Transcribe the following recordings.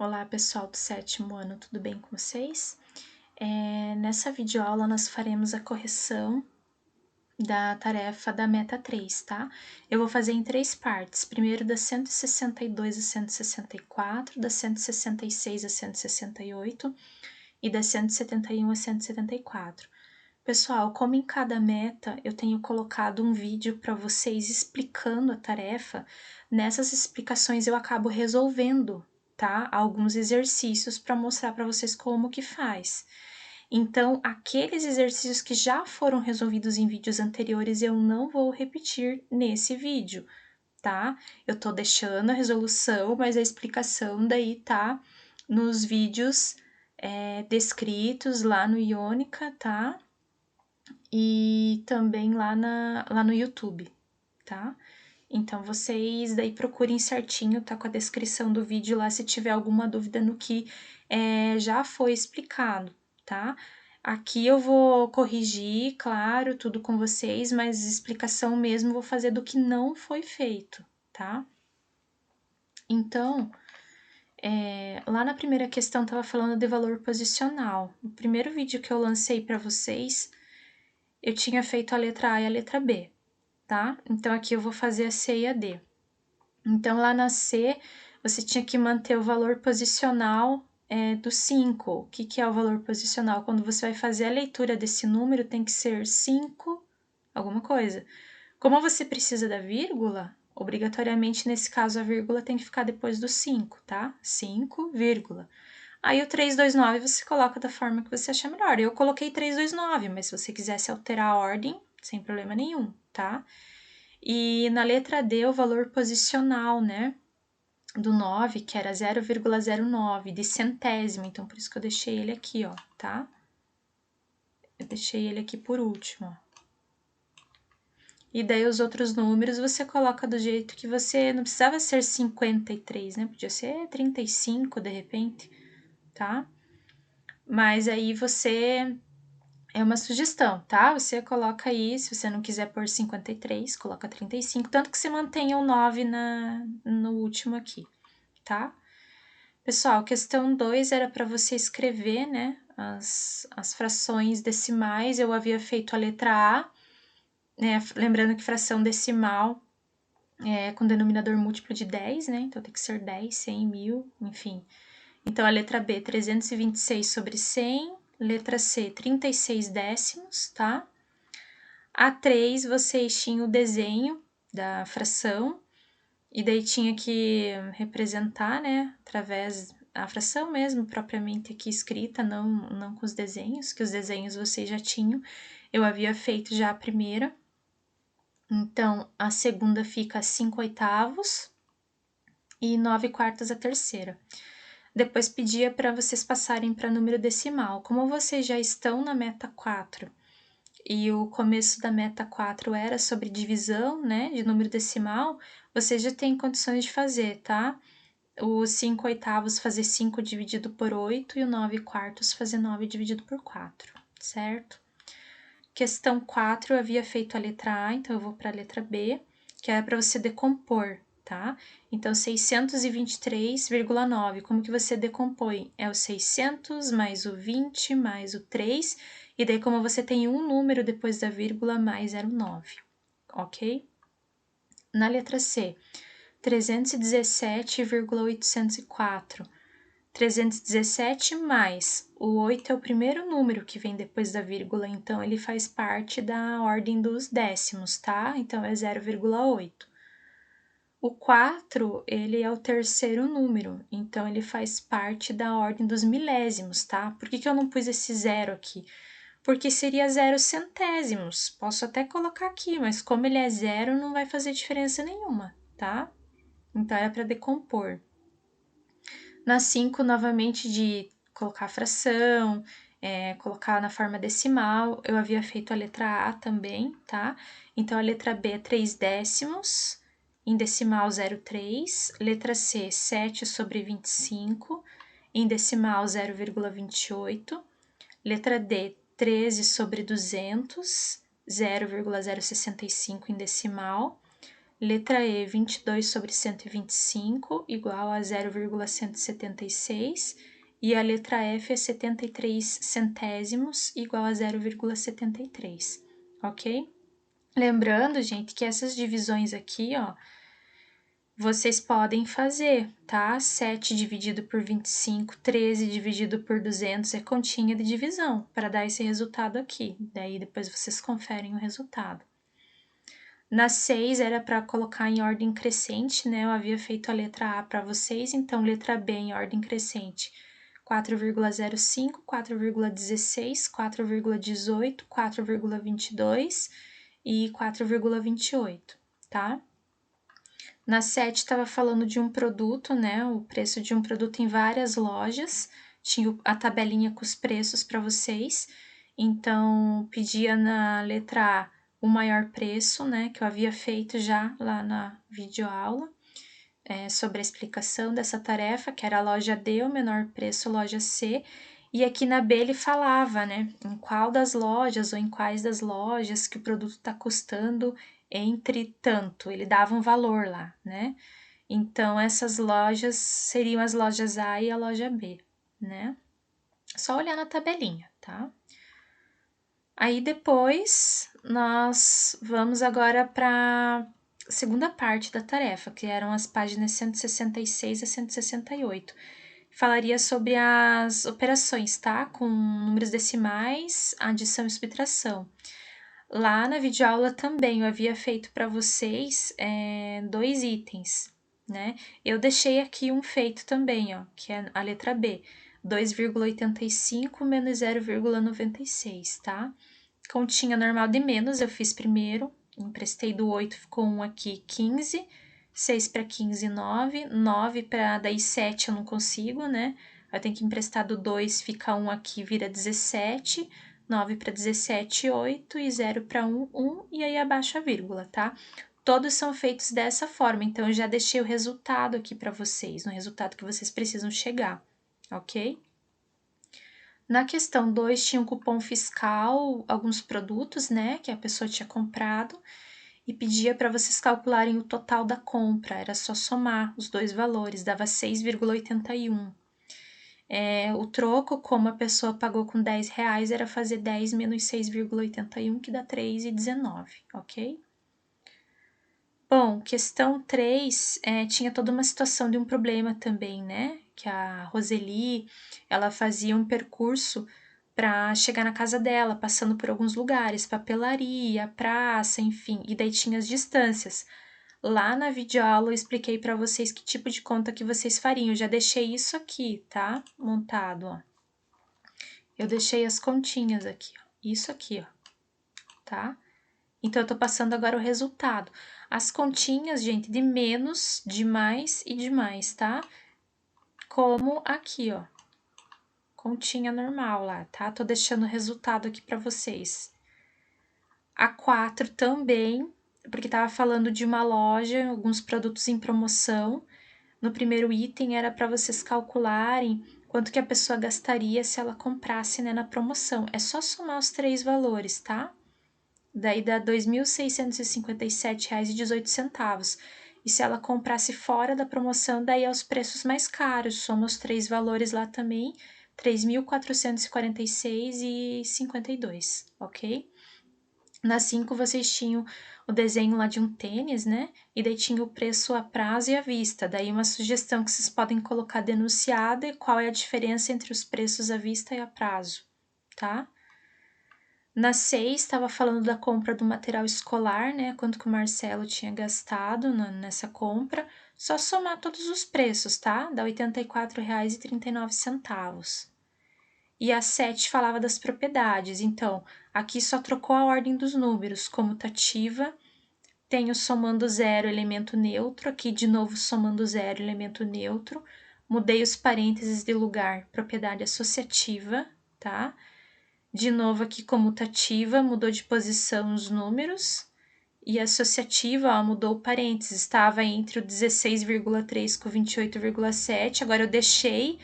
Olá, pessoal do 7º ano, tudo bem com vocês? Nessa videoaula nós faremos a correção da tarefa da meta 3, tá? Eu vou fazer em 3 partes, primeiro da 162 a 164, da 166 a 168 e da 171 a 174. Pessoal, como em cada meta eu tenho colocado um vídeo para vocês explicando a tarefa, nessas explicações eu acabo resolvendo, tá? Alguns exercícios para mostrar para vocês como que faz. Então, aqueles exercícios que já foram resolvidos em vídeos anteriores eu não vou repetir nesse vídeo, tá? Eu tô deixando a resolução, mas a explicação daí tá nos vídeos descritos lá no Iônica, tá? E também lá no YouTube, tá? Então, vocês daí procurem certinho, tá com a descrição do vídeo lá, se tiver alguma dúvida no que já foi explicado, tá? Aqui eu vou corrigir, claro, tudo com vocês, mas explicação mesmo vou fazer do que não foi feito, tá? Então, lá na primeira questão tava falando de valor posicional. No primeiro vídeo que eu lancei para vocês, eu tinha feito a letra A e a letra B, tá? Então, aqui eu vou fazer a C e a D. Então, lá na C, você tinha que manter o valor posicional do 5. O que é o valor posicional? Quando você vai fazer a leitura desse número, tem que ser 5 alguma coisa. Como você precisa da vírgula, obrigatoriamente, nesse caso, a vírgula tem que ficar depois do 5, tá? 5, vírgula. Aí o 329 você coloca da forma que você achar melhor. Eu coloquei 329, mas se você quisesse alterar a ordem, sem problema nenhum, tá? E na letra D, o valor posicional, né? Do 9, que era 0,09, de centésimo. Então, por isso que eu deixei ele aqui, ó, tá? Eu deixei ele aqui por último, ó. E daí os outros números você coloca do jeito que você... Não precisava ser 53, né? Podia ser 35, de repente, tá? Mas aí você... É uma sugestão, tá? Você coloca aí, se você não quiser pôr 53, coloca 35, tanto que você mantenha o 9 no último aqui, tá? Pessoal, questão 2 era para você escrever, né, as frações decimais. Eu havia feito a letra A, né, lembrando que fração decimal é com denominador múltiplo de 10, né, então tem que ser 10, 100, 1000, enfim. Então, a letra B, 326 sobre 100, letra C, 36 décimos, tá? A 3, vocês tinham o desenho da fração, e daí tinha que representar, né, através a fração mesmo, propriamente aqui escrita, não com os desenhos, que os desenhos vocês já tinham. Eu havia feito já a primeira. Então, a segunda fica 5/8 e 9/4 a terceira. Depois pedia para vocês passarem para número decimal. Como vocês já estão na meta 4 e o começo da meta 4 era sobre divisão, né, de número decimal, vocês já têm condições de fazer, tá? O 5/8 fazer 5 dividido por 8 e o 9/4 fazer 9 dividido por 4, certo? Questão 4 eu havia feito a letra A, então eu vou para a letra B, que era para você decompor, tá? Então, 623,9, como que você decompõe? É o 600 mais o 20 mais o 3, e daí como você tem um número depois da vírgula, mais 0,9, ok? Na letra C, 317,804. 317 mais o 8 é o primeiro número que vem depois da vírgula, então ele faz parte da ordem dos décimos, tá? Então é 0,8. O 4, ele é o terceiro número, então ele faz parte da ordem dos milésimos, tá? Por que eu não pus esse zero aqui? Porque seria 0 centésimos. Posso até colocar aqui, mas como ele é zero, não vai fazer diferença nenhuma, tá? Então era para decompor. Na 5, novamente, de colocar a fração, colocar na forma decimal, eu havia feito a letra A também, tá? Então, a letra B é 3 décimos, em decimal 0,3. Letra C, 7 sobre 25, em decimal 0,28. Letra D, 13 sobre 200, 0,065 em decimal. Letra E, 22 sobre 125, igual a 0,176. E a letra F é 73 centésimos, igual a 0,73, ok? Lembrando, gente, que essas divisões aqui, ó, vocês podem fazer, tá? 7 dividido por 25, 13 dividido por 200 é continha de divisão, para dar esse resultado aqui. Daí, depois vocês conferem o resultado. Na 6 era para colocar em ordem crescente, né? Eu havia feito a letra A para vocês, então letra B em ordem crescente. 4,05, 4,16, 4,18, 4,22 e 4,28, tá? Na 7 estava falando de um produto, né? O preço de um produto em várias lojas. Tinha a tabelinha com os preços para vocês. Então, pedia na letra A o maior preço, né? Que eu havia feito já lá na videoaula. Sobre a explicação dessa tarefa, que era a loja D, o menor preço, loja C. E aqui na B ele falava, né? Em qual das lojas ou em quais das lojas que o produto está custando entre tanto, ele dava um valor lá, né? Então, essas lojas seriam as lojas A e a loja B, né? Só olhar na tabelinha, tá? Aí depois nós vamos agora para a segunda parte da tarefa, que eram as páginas 166 a 168. Falaria sobre as operações, tá? Com números decimais, adição e subtração. Lá na videoaula também eu havia feito para vocês 2 itens, né? Eu deixei aqui um feito também, ó, que é a letra B, 2,85 menos 0,96, tá? Continha normal de menos, eu fiz primeiro, emprestei do 8, ficou 1 aqui, 15, 6 para 15, 9, 9 para daí 7 eu não consigo, né? Eu tenho que emprestar do 2, fica 1 aqui, vira 17, 9 para 17, 8 e 0 para 1, 1 e aí abaixo a vírgula, tá? Todos são feitos dessa forma, então eu já deixei o resultado aqui para vocês, no resultado que vocês precisam chegar, ok? Na questão 2, tinha um cupom fiscal, alguns produtos, né, que a pessoa tinha comprado, e pedia para vocês calcularem o total da compra, era só somar os dois valores, dava 6,81. O troco, como a pessoa pagou com R$10, era fazer 10 menos 6,81, que dá 3,19, ok? Bom, questão 3, tinha toda uma situação de um problema também, né? Que a Roseli, ela fazia um percurso para chegar na casa dela, passando por alguns lugares, papelaria, praça, enfim, e daí tinha as distâncias. Lá na videoaula eu expliquei para vocês que tipo de conta que vocês fariam. Eu já deixei isso aqui, tá? Montado, ó. Eu deixei as continhas aqui, ó. Isso aqui, ó. Tá? Então, eu tô passando agora o resultado. As continhas, gente, de menos, de mais e de mais, tá? Como aqui, ó. Continha normal lá, tá? Tô deixando o resultado aqui para vocês. A 4 também, porque tava falando de uma loja, alguns produtos em promoção. No primeiro item era para vocês calcularem quanto que a pessoa gastaria se ela comprasse, né, na promoção. É só somar os 3 valores, tá? Daí dá R$ 2.657,18. E se ela comprasse fora da promoção, daí é os preços mais caros. Soma os 3 valores lá também, R$ 3.446,52, ok? Na 5 vocês tinham o desenho lá de um tênis, né? E daí tinha o preço a prazo e à vista. Daí uma sugestão que vocês podem colocar denunciada e qual é a diferença entre os preços à vista e a prazo, tá? Na 6, estava falando da compra do material escolar, né? Quanto que o Marcelo tinha gastado nessa compra. Só somar todos os preços, tá? Dá R$ 84,39. E a 7 falava das propriedades. Então, aqui só trocou a ordem dos números. Comutativa, tenho somando zero, elemento neutro. Aqui, de novo, somando zero, elemento neutro. Mudei os parênteses de lugar, propriedade associativa, tá? De novo aqui comutativa, mudou de posição os números. E associativa, ó, mudou o parênteses, estava entre o 16,3 com o 28,7. Agora eu deixei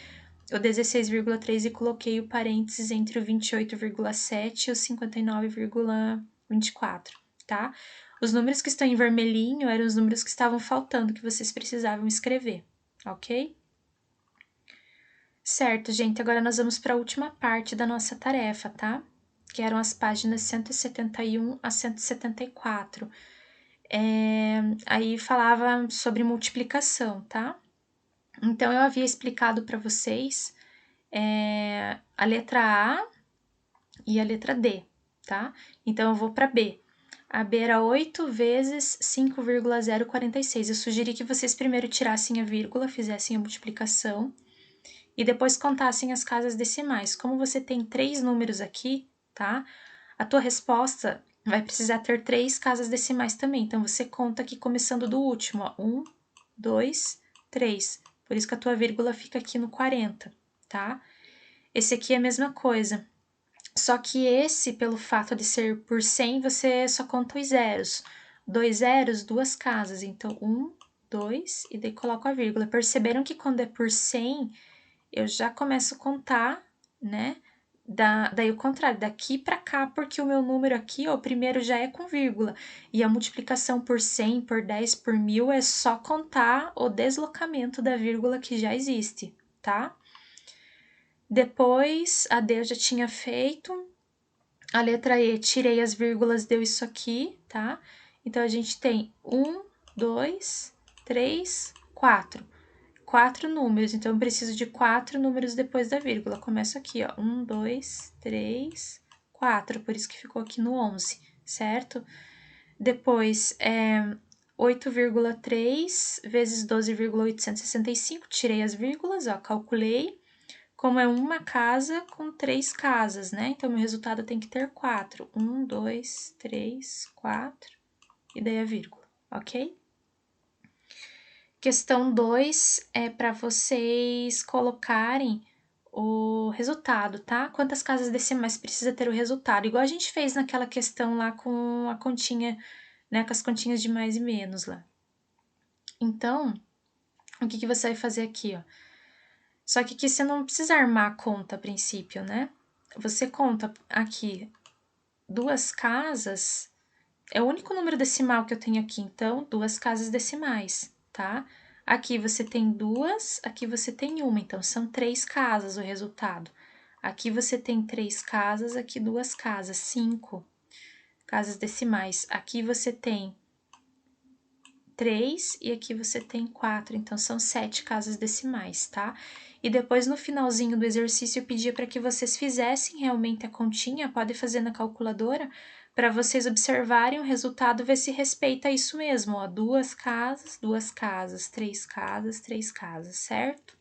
o 16,3 e coloquei o parênteses entre o 28,7 e o 59,24, tá? Os números que estão em vermelhinho eram os números que estavam faltando, que vocês precisavam escrever, ok? Certo, gente, agora nós vamos para a última parte da nossa tarefa, tá? Que eram as páginas 171 a 174. Aí falava sobre multiplicação, tá? Então, eu havia explicado para vocês a letra A e a letra D, tá? Então, eu vou para B. A B era 8 vezes 5,046. Eu sugeri que vocês primeiro tirassem a vírgula, fizessem a multiplicação e depois contassem as casas decimais. Como você tem 3 números aqui, tá? A tua resposta vai precisar ter 3 casas decimais também. Então, você conta aqui começando do último, ó. 1, 2, 3. Por isso que a tua vírgula fica aqui no 40, tá? Esse aqui é a mesma coisa. Só que esse, pelo fato de ser por 100, você só conta os zeros. 2 zeros, 2 casas. Então, 1, 2, e daí coloco a vírgula. Perceberam que quando é por 100, eu já começo a contar, né? Daí o contrário, daqui para cá, porque o meu número aqui, ó, o primeiro já é com vírgula. E a multiplicação por 100, por 10, por 1000 é só contar o deslocamento da vírgula que já existe, tá? Depois, a D eu já tinha feito. A letra E, tirei as vírgulas, deu isso aqui, tá? Então, a gente tem 1, 2, 3, 4. 4 números, então eu preciso de 4 números depois da vírgula. Começo aqui, ó, 1, 2, 3, 4, por isso que ficou aqui no 11, certo? Depois, 8,3 vezes 12,865, tirei as vírgulas, ó, calculei. Como é uma casa com 3 casas, né? Então, meu resultado tem que ter 4. 1, 2, 3, 4, e daí a vírgula, ok? Questão 2 é para vocês colocarem o resultado, tá? Quantas casas decimais precisa ter o resultado? Igual a gente fez naquela questão lá com a continha, né? Com as continhas de mais e menos lá. Então, o que você vai fazer aqui, ó? Só que aqui você não precisa armar a conta a princípio, né? Você conta aqui 2 casas, é o único número decimal que eu tenho aqui, então, 2 casas decimais, tá? Aqui você tem 2, aqui você tem 1, então são 3 casas o resultado. Aqui você tem 3 casas, aqui 2 casas, 5 casas decimais. Aqui você tem 3 e aqui você tem 4, então são 7 casas decimais, tá? E depois no finalzinho do exercício eu pedia para que vocês fizessem realmente a continha, pode fazer na calculadora, para vocês observarem o resultado, ver se respeita isso mesmo, ó, 2 casas, 3 casas, 3 casas, certo?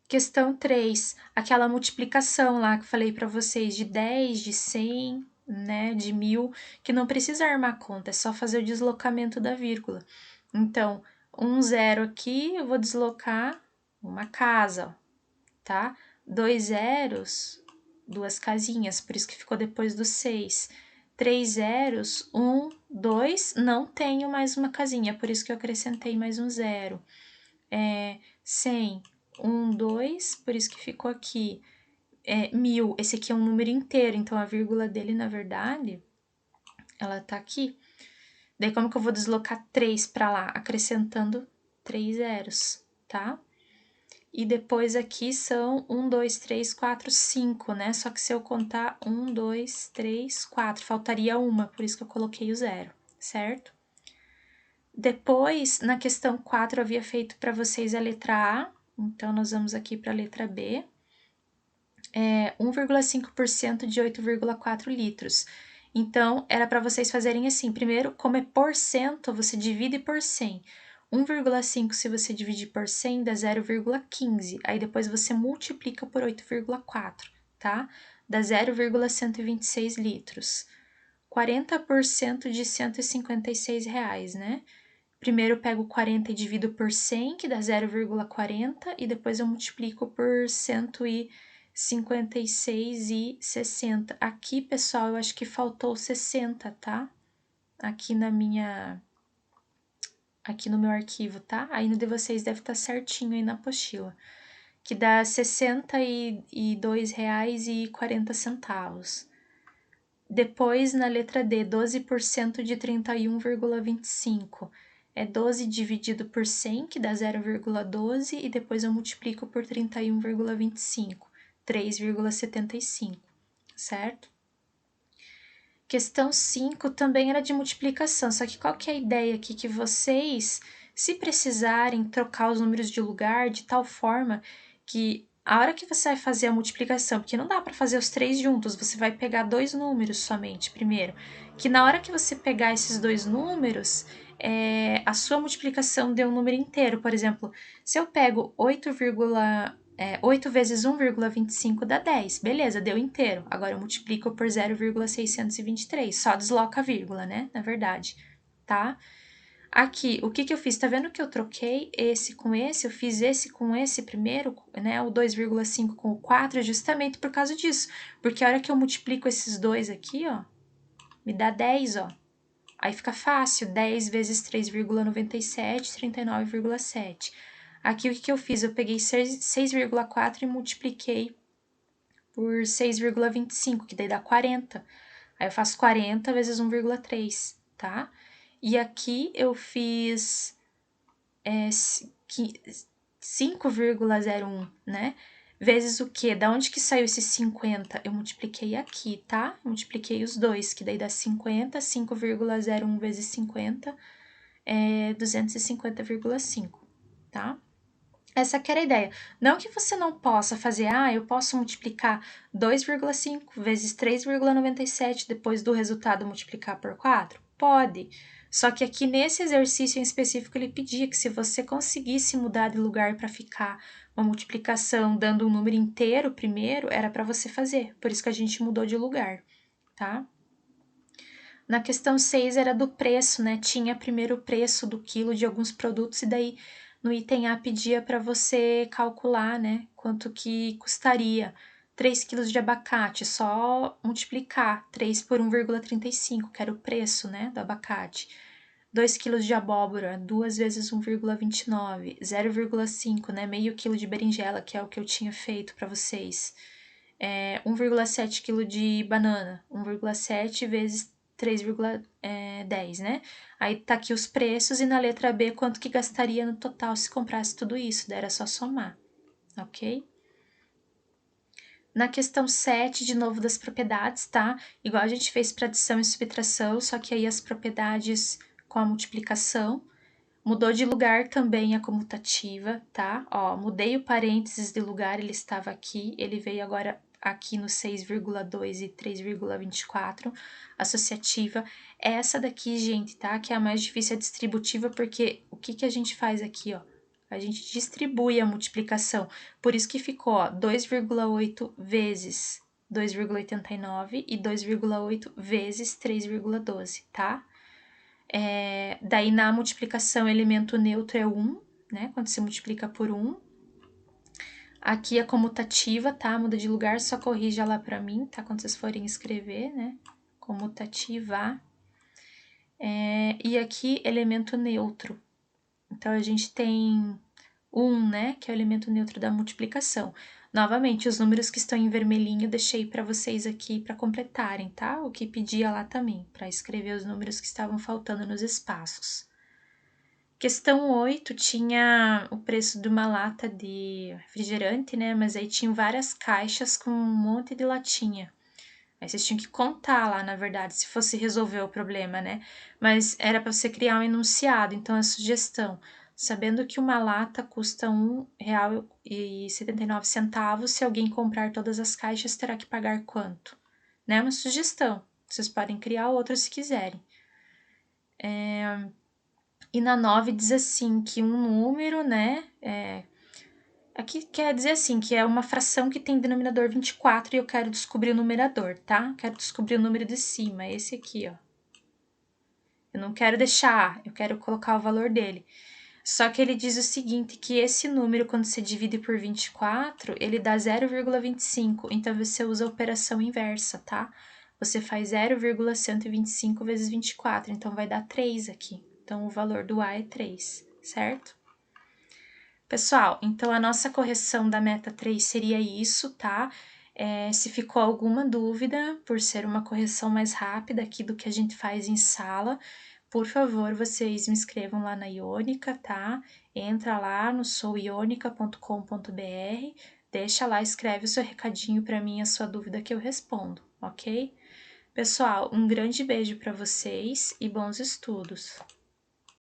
Questão 3, aquela multiplicação lá que eu falei para vocês de 10, de 100, né, de 1000, que não precisa armar conta, é só fazer o deslocamento da vírgula. Então, um zero aqui, eu vou deslocar uma casa, ó, tá? 2 zeros, 2 casinhas, por isso que ficou depois do 6. 3 zeros, 1, 2, não tenho mais uma casinha, por isso que eu acrescentei mais um zero. 100, 1, 2, por isso que ficou aqui. 1000, esse aqui é um número inteiro, então a vírgula dele, na verdade, ela tá aqui. Daí, como que eu vou deslocar 3 para lá? Acrescentando 3 zeros, tá? E depois aqui são 1, 2, 3, 4, 5, né? Só que se eu contar 1, 2, 3, 4, faltaria uma, por isso que eu coloquei o zero, certo? Depois, na questão 4, eu havia feito para vocês a letra A, então nós vamos aqui para a letra B. 1,5% de 8,4 litros. Então, era para vocês fazerem assim: primeiro, como é por cento, você divide por 100. 1,5 se você dividir por 100 dá 0,15. Aí depois você multiplica por 8,4, tá? Dá 0,126 litros. 40% de R$ 156, né? Primeiro eu pego 40 e divido por 100, que dá 0,40, e depois eu multiplico por 156,60. Aqui, pessoal, eu acho que faltou 60, tá? Aqui no meu arquivo, tá? Aí no de vocês deve estar certinho aí na apostila, que dá R$ 62,40. Depois, na letra D, 12% de 31,25. É 12 dividido por 100, que dá 0,12, e depois eu multiplico por 31,25, 3,75, certo? Questão 5 também era de multiplicação, só que qual que é a ideia aqui? Que vocês, se precisarem trocar os números de lugar de tal forma que a hora que você vai fazer a multiplicação, porque não dá para fazer os três juntos, você vai pegar dois números somente primeiro, que na hora que você pegar esses dois números, a sua multiplicação deu um número inteiro. Por exemplo, se eu pego 8 vezes 1,25 dá 10. Beleza, deu inteiro. Agora eu multiplico por 0,623. Só desloca a vírgula, né? Na verdade, tá? Aqui, o que que eu fiz? Tá vendo que eu troquei esse com esse? Eu fiz esse com esse primeiro, né? O 2,5 com o 4, justamente por causa disso. Porque a hora que eu multiplico esses dois aqui, ó, me dá 10, ó. Aí fica fácil, 10 vezes 3,97, 39,7. Aqui o que eu fiz? Eu peguei 6,4 e multipliquei por 6,25, que daí dá 40. Aí eu faço 40 vezes 1,3, tá? E aqui eu fiz 5,01, né? Vezes o quê? Da onde que saiu esse 50? Eu multipliquei aqui, tá? Multipliquei os dois, que daí dá 50, 5,01 vezes 50 é 250,5, tá? Essa que era a ideia. Não que você não possa fazer, eu posso multiplicar 2,5 vezes 3,97 depois do resultado multiplicar por 4? Pode. Só que aqui nesse exercício em específico ele pedia que se você conseguisse mudar de lugar para ficar uma multiplicação dando um número inteiro primeiro, era para você fazer. Por isso que a gente mudou de lugar, tá? Na questão 6 era do preço, né? Tinha primeiro o preço do quilo de alguns produtos e daí no item A pedia para você calcular, né? Quanto que custaria 3 quilos de abacate, só multiplicar 3 por 1,35, que era o preço, né, do abacate. 2 quilos de abóbora, 2 vezes 1,29, 0,5, né, meio quilo de berinjela, que é o que eu tinha feito para vocês. 1,7 kg de banana, 1,7 vezes 3,10, né? Aí tá aqui os preços e na letra B quanto que gastaria no total se comprasse tudo isso, daí era só somar, ok? Na questão 7, de novo, das propriedades, tá? Igual a gente fez para adição e subtração, só que aí as propriedades com a multiplicação. Mudou de lugar também a comutativa, tá? Ó, mudei o parênteses de lugar, ele estava aqui, ele veio agora aqui no 6,2 e 3,24, associativa. Essa daqui, gente, tá? Que é a mais difícil, a distributiva, porque o que que a gente faz aqui, ó? A gente distribui a multiplicação. Por isso que ficou, ó, 2,8 vezes 2,89 e 2,8 vezes 3,12, tá? Daí na multiplicação, elemento neutro é 1, né? Quando se multiplica por 1. Aqui a comutativa, tá? Muda de lugar, só corrija lá pra mim, tá? Quando vocês forem escrever, né? Comutativa. E aqui, elemento neutro. Então, a gente tem 1, né? Que é o elemento neutro da multiplicação. Novamente, os números que estão em vermelhinho, deixei para vocês aqui para completarem, tá? O que pedia lá também, para escrever os números que estavam faltando nos espaços. Questão 8 tinha o preço de uma lata de refrigerante, né? Mas aí tinham várias caixas com um monte de latinha. Aí vocês tinham que contar lá, na verdade, se fosse resolver o problema, né? Mas era para você criar um enunciado, então a sugestão. Sabendo que uma lata custa R$1,79, se alguém comprar todas as caixas, terá que pagar quanto? Né? Uma sugestão. Vocês podem criar outra se quiserem. E na 9 diz assim, que um número, né, aqui quer dizer assim, que é uma fração que tem denominador 24 e eu quero descobrir o numerador, tá? Quero descobrir o número de cima, esse aqui, ó. Eu não quero deixar, eu quero colocar o valor dele. Só que ele diz o seguinte, que esse número, quando se divide por 24, ele dá 0,25, então você usa a operação inversa, tá? Você faz 0,125 vezes 24, então vai dar 3 aqui. Então, o valor do A é 3, certo? Pessoal, então a nossa correção da meta 3 seria isso, tá? Se ficou alguma dúvida, por ser uma correção mais rápida aqui do que a gente faz em sala, por favor, vocês me escrevam lá na Iônica, tá? Entra lá no souionica.com.br, deixa lá, escreve o seu recadinho para mim, a sua dúvida que eu respondo, ok? Pessoal, um grande beijo para vocês e bons estudos!